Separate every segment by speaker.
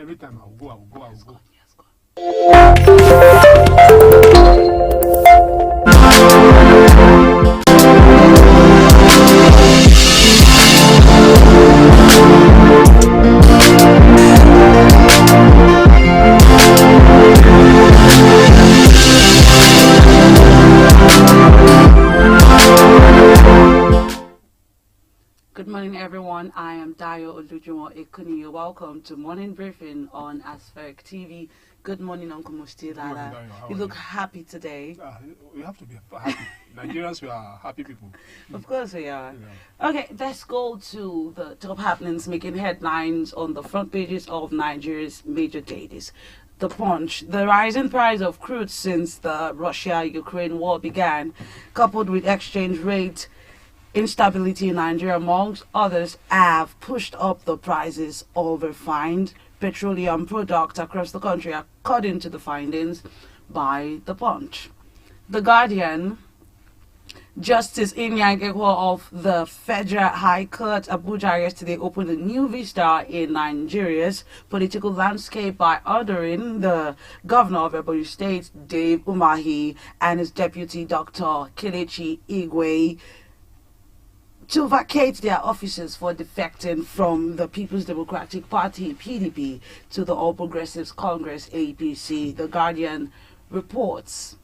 Speaker 1: Every time I will go, I will go, I will go.
Speaker 2: Yes, God. Good morning, everyone. I am Dayo Odujumo Ekuni. Welcome to Morning Briefing on Aspheric TV. Good morning, Uncle Musti Lala. You look happy today.
Speaker 1: We have to be happy. Nigerians, we are happy people.
Speaker 2: Of course we are.
Speaker 1: Yeah.
Speaker 2: Okay, let's go to the top happenings making headlines on the front pages of Nigeria's major dailies. The Punch. The rising price of crude since the Russia-Ukraine war began, coupled with exchange rate instability in Nigeria, amongst others, have pushed up the prices of refined petroleum products across the country, according to the findings by The Punch. The Guardian. Justice Inyang of the Federal High Court Abuja yesterday opened a new vista in Nigeria's political landscape by ordering the governor of Ebonyi State, Dave Umahi, and his deputy, Dr. Kelechi Igwe, to vacate their offices for defecting from the People's Democratic Party, PDP, to the All Progressives Congress, APC, The Guardian reports.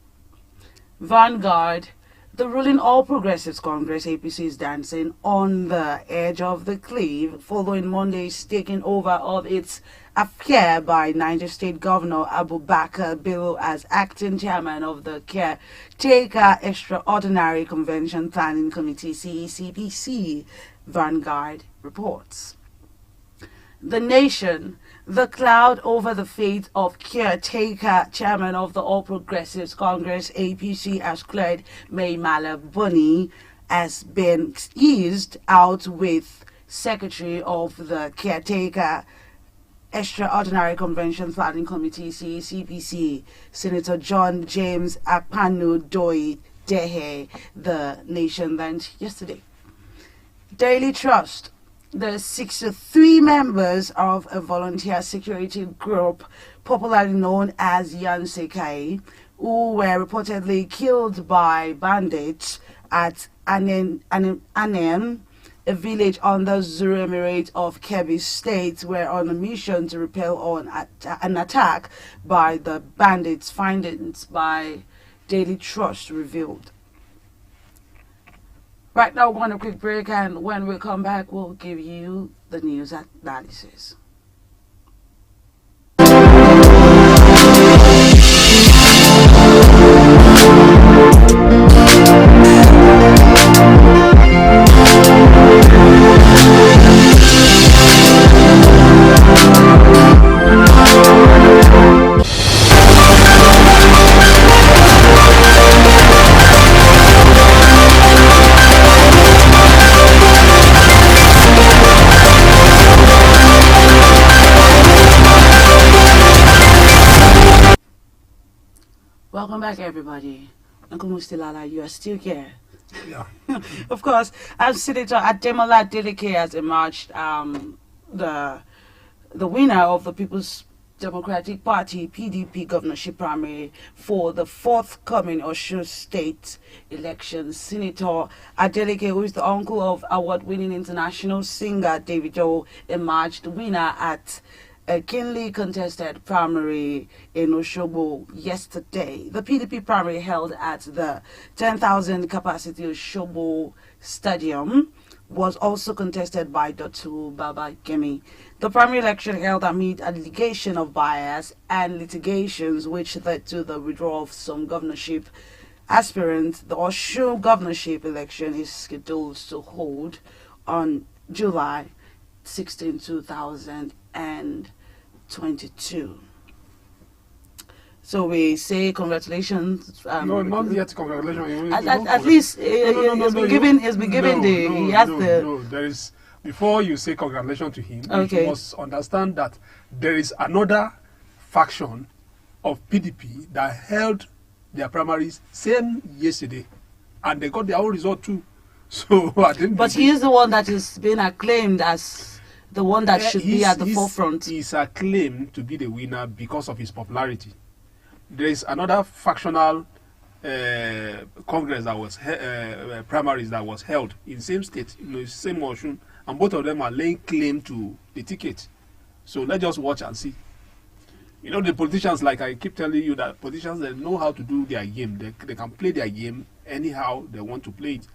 Speaker 2: Vanguard. The ruling All Progressives Congress, APC, is dancing on the edge of the cliff following Monday's taking over of its affair by Niger State Governor Abubakar Bello as acting chairman of the Caretaker Extraordinary Convention Planning Committee, CECPC, Vanguard reports. The Nation. The cloud over the fate of caretaker chairman of the All Progressives Congress, APC, has cleared. May Malabuni has been eased out with secretary of the Caretaker Extraordinary Convention Planning Committee, CECPC, Senator John James Akpanu Doi Dehe, The Nation learned yesterday. Daily Trust. The 63 members of a volunteer security group, popularly known as Yansekai, who were reportedly killed by bandits at Anem, a village on the Zuru Emirate of Kebbi State, were on a mission to repel an attack by the bandits, findings by Daily Trust revealed. Right now, we're going to a quick break, and when we come back, we'll give you the news analysis. Welcome back, everybody. Uncle Mustilala, you are still here.
Speaker 1: Yeah.
Speaker 2: Of course, as Senator Ademola Adeleke has emerged the winner of the People's Democratic Party, PDP, governorship primary for the forthcoming Osun State election. Senator Adeleke, who is the uncle of award-winning international singer Davido, emerged winner at a keenly contested primary in Osogbo yesterday. The PDP primary held at the 10,000 capacity Osogbo Stadium was also contested by Dotu Baba Gemi. The primary election held amid allegation of bias and litigations which led to the withdrawal of some governorship aspirants. The Osun governorship election is scheduled to hold on July 16, 2022. So we say congratulations.
Speaker 1: No, not yet congratulations.
Speaker 2: At least it's been given.
Speaker 1: There is, before you say congratulations to him,
Speaker 2: okay,
Speaker 1: you must understand that there is another faction of PDP that held their primaries same yesterday, and they got their own result too. So I didn't.
Speaker 2: But he is the one that is being acclaimed as The one that should be at the forefront.
Speaker 1: He's acclaimed to be the winner because of his popularity. There is another factional congress that was primaries that was held in same state, same motion, and both of them are laying claim to the ticket. So let's just watch and see. The politicians, like I keep telling you, that politicians, they know how to do their game. They can play their game anyhow they want to play it.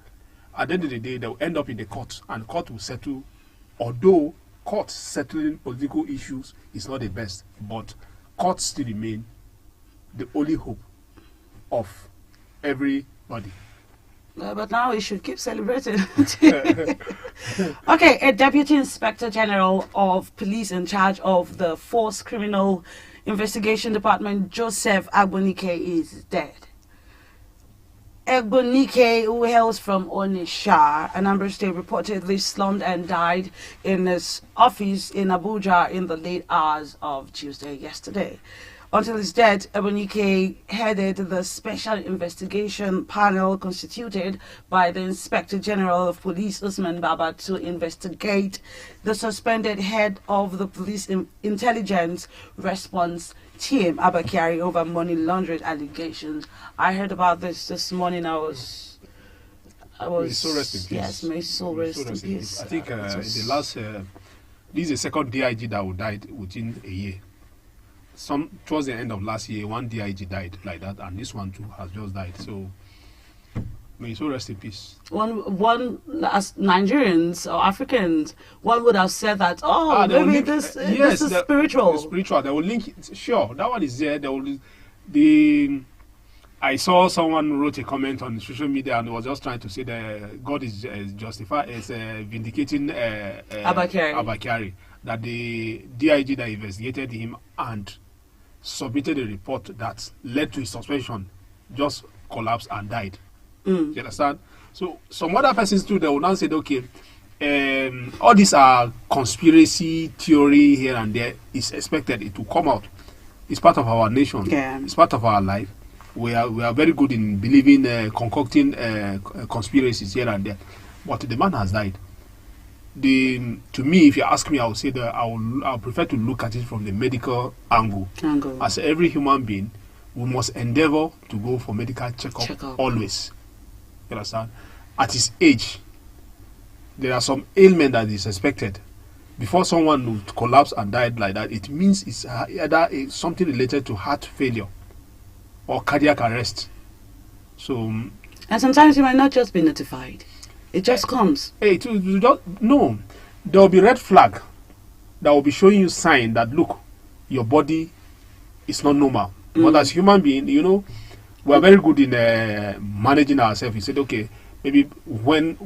Speaker 1: At the end of the day, they'll end up in the court, and court will settle. Although court settling political issues is not the best, but courts still remain the only hope of everybody.
Speaker 2: But now we should keep celebrating. Okay, a Deputy Inspector General of Police in charge of the Force Criminal Investigation Department, Joseph Agbonike, is dead. Agbonike, who hails from Onitsha, Anambra State, reportedly slumped and died in his office in Abuja in the late hours of Tuesday yesterday. Until his death, Agbonike headed the special investigation panel constituted by the Inspector General of Police, Usman Baba, to investigate the suspended head of the Police Intelligence Response Team, Abakari, over money laundering allegations. I heard about this morning. I was.
Speaker 1: May so rest in peace.
Speaker 2: Yes, may so rest in peace.
Speaker 1: I think in the last, this is the second DIG that died within a year. Towards the end of last year, one DIG died like that, and this one too has just died. So may so rest in peace.
Speaker 2: One as Nigerians or Africans, one would have said that, maybe this is spiritual.
Speaker 1: Spiritual. They will link it. Sure, that one is there. I saw someone wrote a comment on social media and was just trying to say that God is vindicating Abakari, that the DIG that investigated him and submitted a report that led to his suspension just collapsed and died. You understand? So some other persons too, they will now say, okay, all these are conspiracy theory here and there. It's expected it will come out. It's part of our nation.
Speaker 2: Yeah.
Speaker 1: It's part of our life. We are very good in believing, concocting conspiracies here and there. But the man has died. To me, if you ask me, I would say that I'll prefer to look at it from the medical angle. As every human being, we must endeavor to go for medical checkup always. You understand? At his age, there are some ailment that is expected. Before someone would collapse and died like that, it means it's either something related to heart failure or cardiac arrest. So,
Speaker 2: and sometimes you might not just be notified. It just comes.
Speaker 1: No, there will be red flag that will be showing you sign that look, your body is not normal. But as human being, we are very good in managing ourselves. You said, okay, maybe when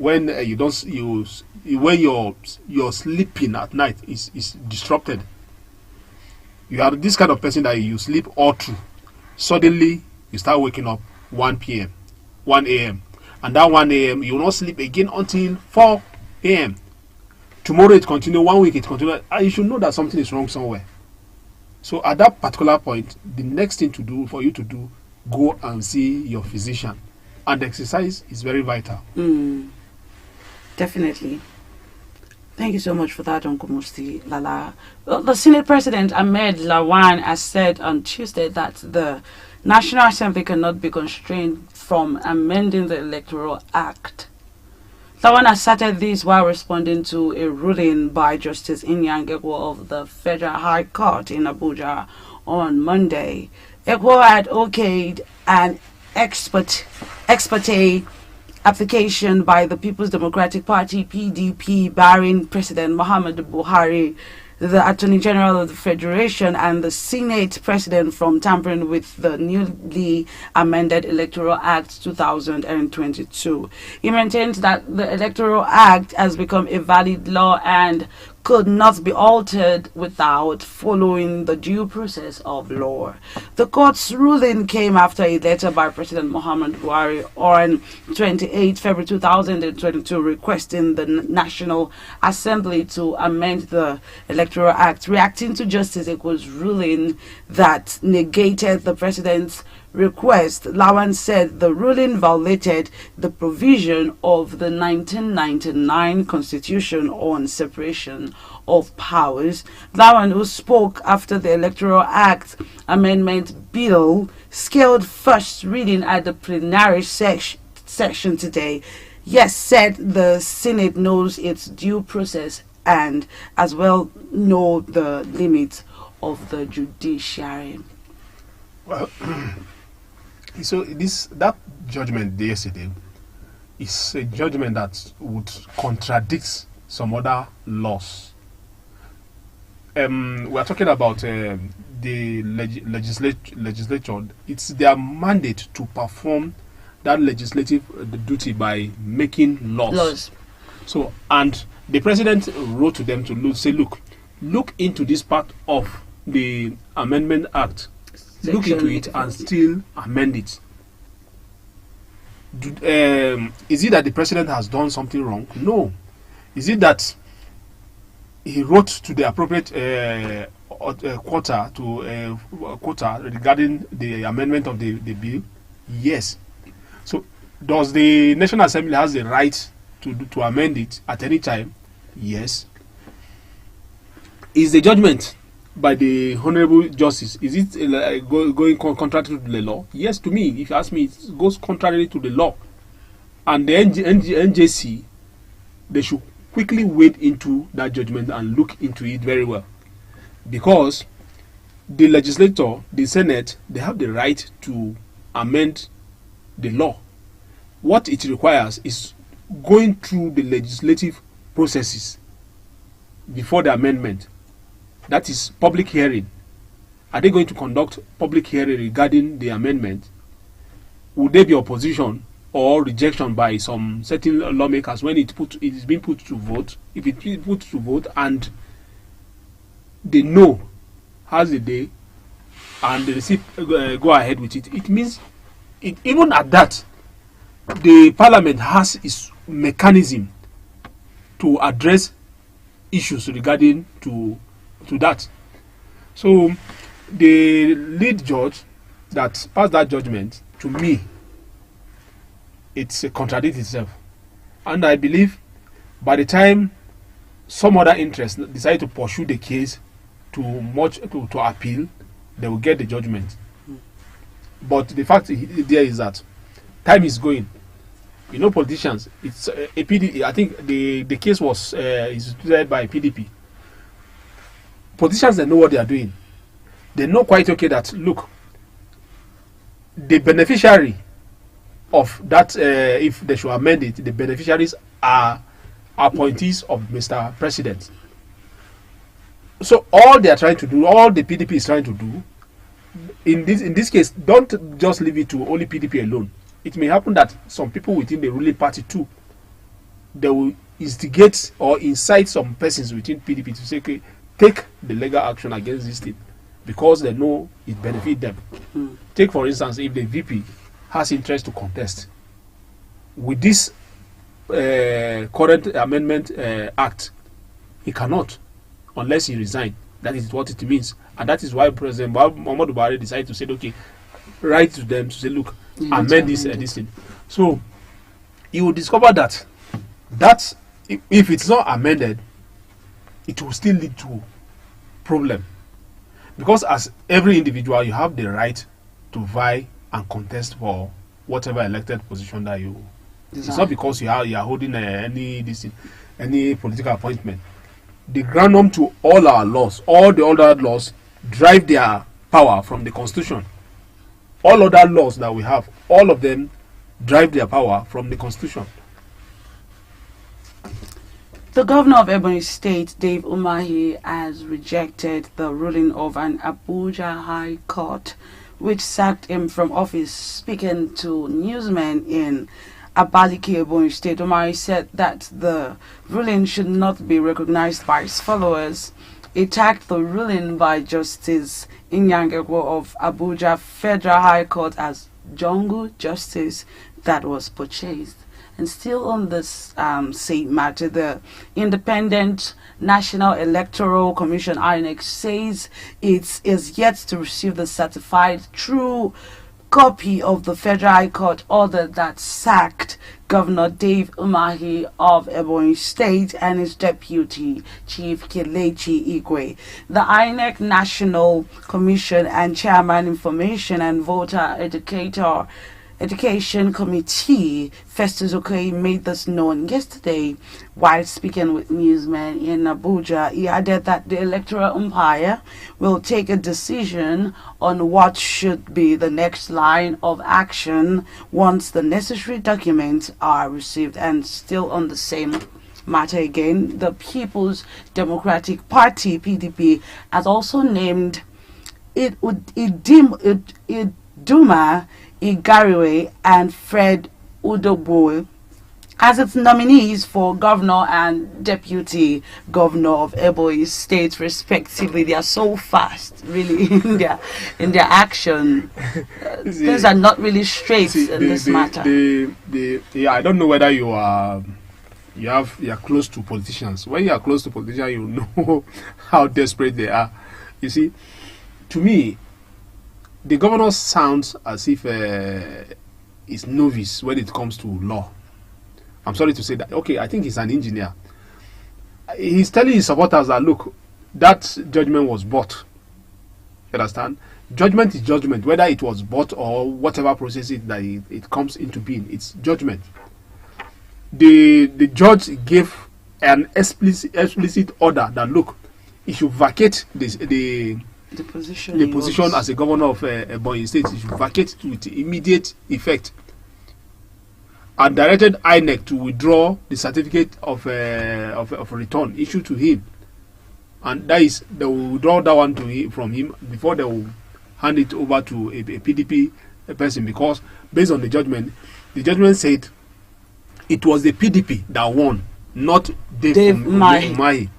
Speaker 1: you're sleeping at night is disrupted. You are this kind of person that you sleep all through. Suddenly you start waking up 1 p.m., 1 a.m. And that 1 a.m. you will not sleep again until 4 a.m. Tomorrow it continues, 1 week it continues. And you should know that something is wrong somewhere. So at that particular point, the next thing for you to do, go and see your physician. And exercise is very vital.
Speaker 2: Definitely. Thank you so much for that, Uncle Musti Lala. Well, the Senate President Ahmed Lawan has said on Tuesday that the National Assembly cannot be constrained from amending the Electoral Act. Lawan has cited this while responding to a ruling by Justice Inyang Ekwo of the Federal High Court in Abuja on Monday. Ekwo had okayed an expert application by the People's Democratic Party (PDP) barring President Muhammadu Buhari, the Attorney General of the Federation, and the Senate President from tampering with the newly amended Electoral Act 2022. He maintains that the Electoral Act has become a valid law and could not be altered without following the due process of law. The court's ruling came after a letter by President Muhammadu Buhari on 28 February 2022 requesting the National Assembly to amend the Electoral Act, reacting to Justice Ekwo's ruling that negated the president's request, Lawan said the ruling violated the provision of the 1999 Constitution on separation of powers. Lawan, who spoke after the Electoral Act Amendment Bill scaled first reading at the plenary session today, yes, said the Senate knows its due process and as well know the limits of the judiciary.
Speaker 1: Well, so that judgment yesterday is a judgment that would contradict some other laws. We are talking about the legislature. It's their mandate to perform that legislative duty by making laws. So, and the president wrote to them to say, look into this part of the Amendment Act. Look into it and still amend it. Is it that the president has done something wrong? No. Is it that he wrote to the appropriate quota regarding the amendment of the bill? Yes. So, does the National Assembly has the right to amend it at any time? Yes. Is the judgment by the Honorable Justice, is it going contrary to the law? Yes, to me, if you ask me, it goes contrary to the law. And the NJC, they should quickly wade into that judgment and look into it very well. Because the legislature, the Senate, they have the right to amend the law. What it requires is going through the legislative processes before the amendment. That is public hearing. Are they going to conduct public hearing regarding the amendment? Would there be opposition or rejection by some certain lawmakers when it is being put to vote? If it is put to vote and they know has the day and they receive go ahead with it, it means even at that, the parliament has its mechanism to address issues regarding to that. So the lead judge that passed that judgment, to me, it's contradicts itself. And I believe by the time some other interest decide to pursue the case to appeal, they will get the judgment. But the fact there is that time is going. You know, politicians, it's a PDP. I think the case was instituted by PDP. Politicians, they know what they are doing. They know quite okay that, look, the beneficiary of that, if they should amend it, the beneficiaries are appointees of Mr. President. So all they are trying to do, all the PDP is trying to do, in this case, don't just leave it to only PDP alone. It may happen that some people within the ruling party too, they will instigate or incite some persons within PDP to say, okay, take the legal action against this thing because they know it benefits them. Take, for instance, if the VP has interest to contest with this current amendment act, he cannot unless he resign. That is what it means. And that is why President Muhammadu Buhari decided to say, okay, write to them to say, look, amend this thing. So you will discover that if it's not amended, it will still lead to problem. Because as every individual, you have the right to vie and contest for whatever elected position that you. It's not because you are holding any political appointment. The ground to all our laws, all the other laws, drive their power from the Constitution. All other laws that we have, all of them drive their power from the Constitution.
Speaker 2: The governor of Ebonyi State, Dave Umahi, has rejected the ruling of an Abuja High Court, which sacked him from office. Speaking to newsmen in Abaliki, Ebonyi State, Umahi said that the ruling should not be recognized by his followers. He tagged the ruling by Justice Inyangekwo of Abuja Federal High Court as jungle justice that was purchased. And still on this same matter, the Independent National Electoral Commission, INEC, says it is yet to receive the certified true copy of the Federal High Court order that sacked Governor Dave Umahi of Ebonyi State and his deputy, Chief Kelechi Igwe. The INEC National Commission and Chairman Information and Voter Education Committee, Festus Okoye, made this known yesterday while speaking with newsmen in Abuja. He added that the electoral umpire will take a decision on what should be the next line of action once the necessary documents are received. And still on the same matter again, the People's Democratic Party, PDP, has also named Iduma Igariwe and Fred Udogbo as its nominees for governor and deputy governor of Ebonyi State, respectively. They are so fast, really, in their action. Things are not really straight in this matter.
Speaker 1: Yeah, I don't know whether you are close to politicians. When you are close to politicians, you know how desperate they are. You see, to me, the governor sounds as if he's novice when it comes to law. I'm sorry to say that. Okay, I think he's an engineer. He's telling his supporters that, look, that judgment was bought. You understand? Judgment is judgment, whether it was bought or whatever process it comes into being. It's judgment. The judge gave an explicit order that, look, he should vacate the position as a governor of Ebonyi State. He should vacate it with immediate effect, and directed INEC to withdraw the certificate of return issued to him, and that is, they will withdraw that one from him before they will hand it over to a PDP person, because based on the judgment said it was the PDP that won, not Dave Umahi.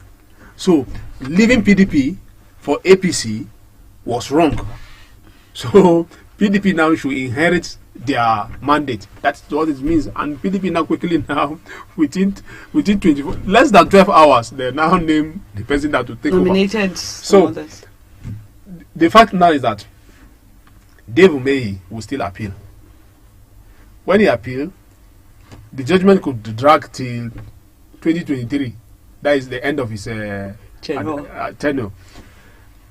Speaker 1: So leaving PDP for APC was wrong. So PDP now should inherit their mandate. That's what it means. And PDP now quickly within 24, less than 12 hours, they now name the person that will take
Speaker 2: nominated
Speaker 1: over. So the fact now is that Dave Umahi will still appeal. When he appeals, the judgment could drag till 2023. That is the end of his tenure.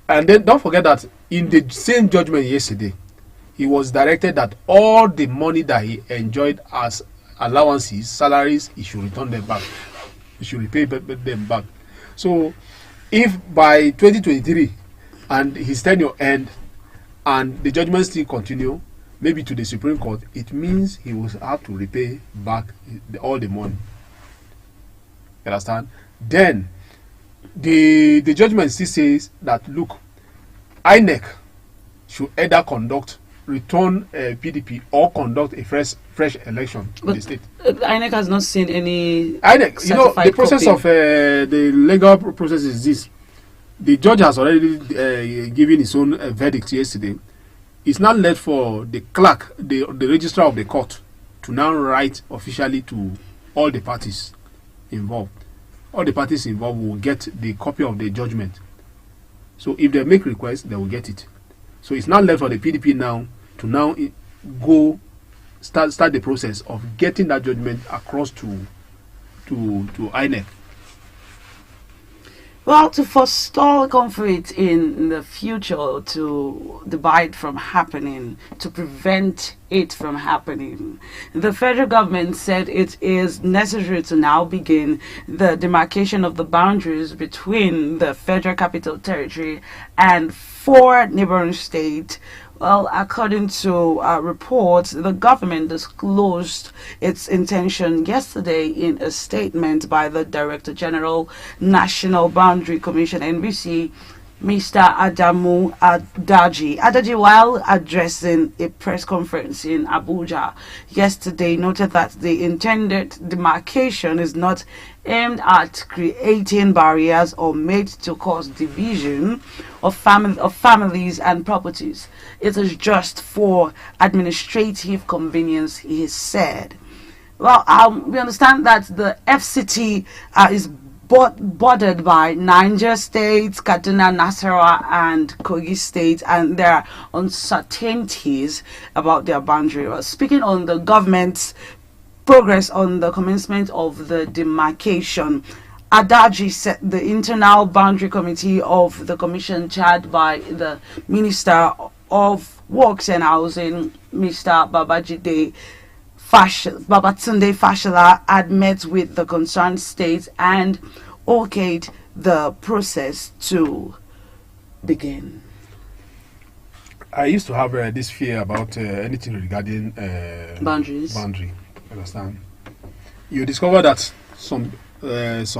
Speaker 1: And then don't forget that in the same judgment yesterday, he was directed that all the money that he enjoyed as allowances, salaries, he should return them back. He should repay them back. So if by 2023 and his tenure end and the judgment still continue, maybe to the Supreme Court, it means he will have to repay back all the money. You understand? Then the judgment still says that, look, INEC should either return PDP or conduct a fresh election in the state.
Speaker 2: INEC has not seen any.
Speaker 1: INEC, the process of the legal process is this. The judge has already given his own verdict yesterday. It's now left for the clerk, the registrar of the court, to now write officially to all the parties involved. All the parties involved will get the copy of the judgment. So if they make requests, they will get it. So it's now left for the PDP now to go start the process of getting that judgment across to INEC.
Speaker 2: Well, to forestall conflict in the future, to divide from happening, to prevent it from happening, the federal government said it is necessary to now begin the demarcation of the boundaries between the Federal Capital Territory and 4 neighboring states. Well, according to reports, the government disclosed its intention yesterday in a statement by the Director General, National Boundary Commission, NBC, Mr. Adamu Adaji. Adaji, while addressing a press conference in Abuja yesterday, noted that the intended demarcation is not aimed at creating barriers or made to cause division of families and properties. It is just for administrative convenience, he said. Well, we understand that the FCT is bordered by Niger State, Kaduna, Nasarawa, and Kogi State, and there are uncertainties about their boundary. Speaking on the government's progress on the commencement of the demarcation, Adaji said the internal boundary committee of the commission chaired by the Minister of Works and Housing, Mr. Babatunde Fashola, had met with the concerned states and okayed the process to begin.
Speaker 1: I used to have this fear about anything regarding
Speaker 2: Boundaries.
Speaker 1: Boundary, understand? You discover that some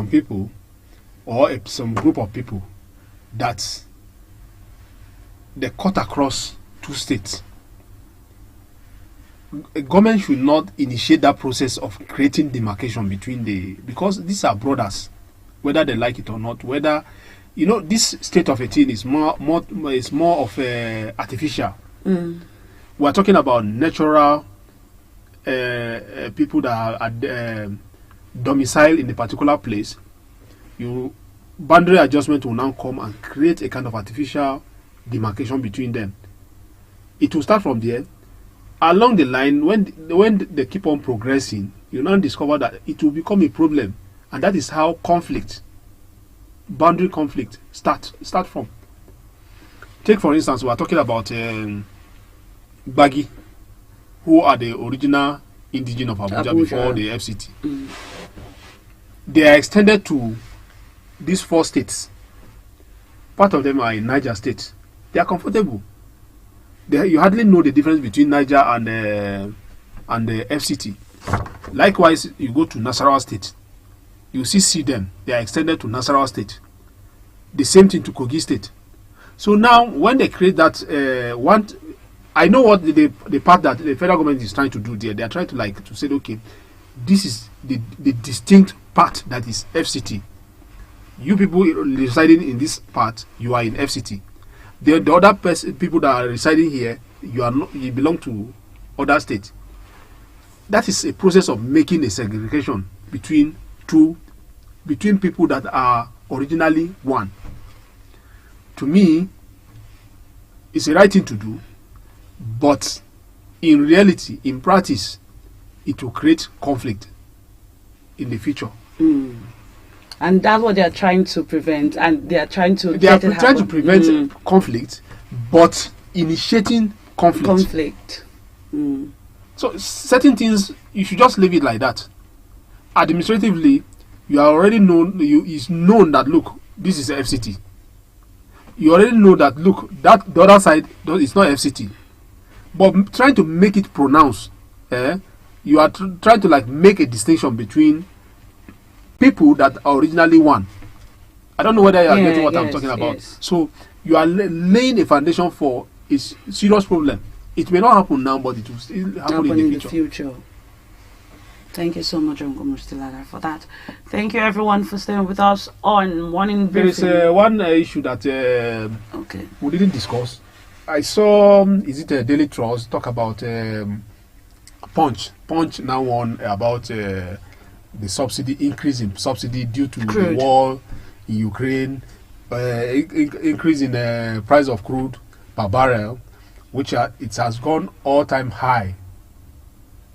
Speaker 1: people or some group of people that they cut across two states. A government should not initiate that process of creating demarcation between because these are brothers, whether they like it or not. Whether this state of a thing is more of artificial. We are talking about natural people that are domiciled in a particular place. Boundary adjustment will now come and create a kind of artificial demarcation between them. It will start from there. Along the line, when they keep on progressing, you now discover that it will become a problem, and that is how boundary conflict start from. Take for instance, we are talking about Bagi, who are the original indigenous of Abuja before the FCT. They are extended to these 4 states. Part of them are in Niger State. They are comfortable. You hardly know the difference between Niger and the FCT. Likewise, you go to Nasarawa State, you see them. They are extended to Nasarawa State. The same thing to Kogi State. So now, when they create that I know what the part that the federal government is trying to do there. They are trying to say, okay, this is the distinct part that is FCT. You people residing in this part, you are in FCT. The other people that are residing here, you belong to other states. That is a process of making a segregation between people that are originally one. To me, it's the right thing to do, but in reality, in practice, it will create conflict in the future.
Speaker 2: And that's what they are trying to prevent, and they are trying to
Speaker 1: prevent conflict, but initiating conflict. So certain things, you should just leave it like that. Administratively, you are already known. It's known that, look, this is FCT. You already know that, look, that the other side is not FCT. But trying to make it pronounced, you are trying to make a distinction between people that are originally one. I don't know whether you are getting what I'm talking about. Yes. So you are laying a foundation for a serious problem. It may not happen now, but it will still happen in the future.
Speaker 2: Thank you so much, Uncle Mustilada, for that. Thank you, everyone, for staying with us on Morning Briefing.
Speaker 1: There is one issue that we didn't discuss. I saw, is it a Daily Trust, talk about Punch. Punch now won about the increase in subsidy due to the war in Ukraine, increase in the price of crude per barrel, which it has gone all-time high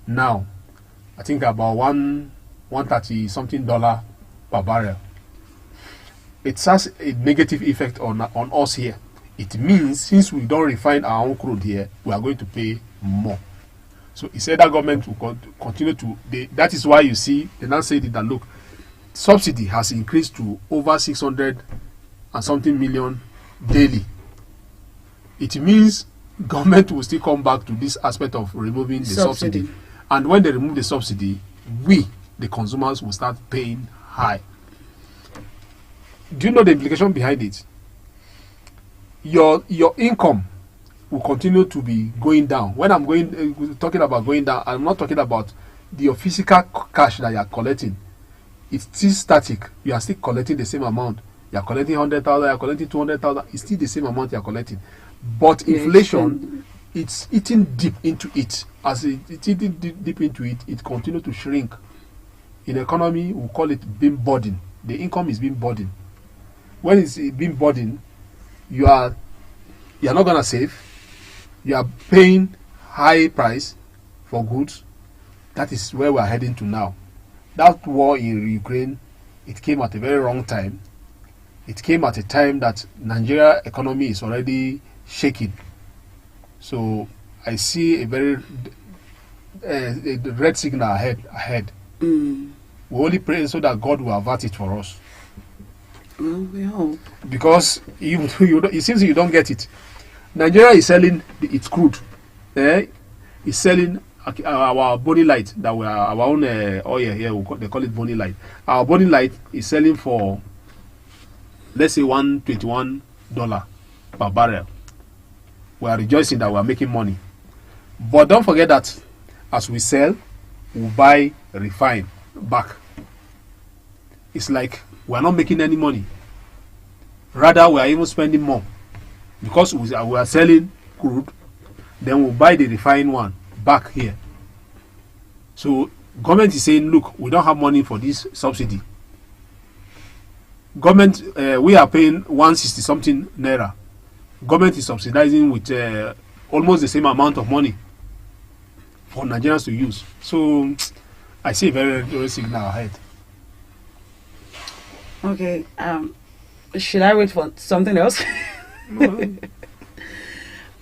Speaker 1: now. I think about $130 something per barrel. It has a negative effect on us here. It means since we don't refine our own crude here, we are going to pay more. So he said that government will continue to. That is why you see they now said that, look, subsidy has increased to over 600 and something million daily. It means government will still come back to this aspect of removing the subsidy. And when they remove the subsidy, we, the consumers, will start paying high. Do you know the implication behind it? Your income will continue to be going down. When I'm talking about going down, I'm not talking about your physical cash that you are collecting. It's still static. You are still collecting the same amount. You are collecting 100,000, you are collecting 200,000. It's still the same amount you are collecting. But inflation, it's eating deep into it. As it's eating deep into it, it continues to shrink. In economy, we call it being burden. the income is being burdened. When it's being burdened, you are not gonna save. You are paying high price for goods. That is where we are heading to now. That war in Ukraine, it came at a very wrong time. It came at a time that Nigeria economy is already shaking. So I see a very a red signal ahead. We only pray so that God will avert it for us.
Speaker 2: Well, we hope.
Speaker 1: Because it seems you don't get it. Nigeria is selling its crude. It's selling our Bonny Light that we are our own oil here. They call it Bonny Light. Our Bonny Light is selling for, let's say, $121 per barrel. We are rejoicing that we are making money. But don't forget that as we sell, we buy, refine back. It's like we are not making any money. Rather, we are even spending more. Because we are selling crude, then we'll buy the refined one back here. So government is saying, look, we don't have money for this subsidy. Government, we are paying 160 something naira. Government is subsidizing with almost the same amount of money for Nigerians to use. So I see a very, very signal ahead.
Speaker 2: Okay. Should I wait for something else?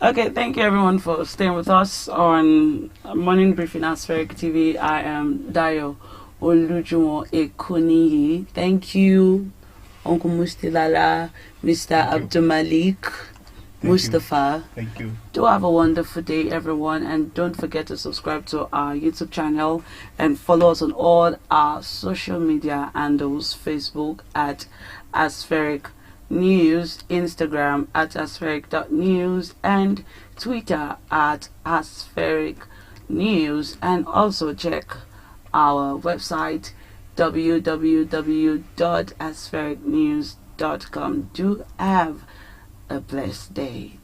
Speaker 2: Okay, thank you everyone for staying with us on Morning Briefing Aspheric TV. I am Dayo Olujumo Ekuniyi. Thank you, Uncle Mustilala, Mr. Abdulmalik, Mustafa.
Speaker 1: Thank you.
Speaker 2: Do have a wonderful day, everyone, and don't forget to subscribe to our YouTube channel and follow us on all our social media handles: Facebook at Aspheric News, Instagram at aspheric.news, and Twitter at Aspheric News. And also check our website www.asphericnews.com. Do have a blessed day.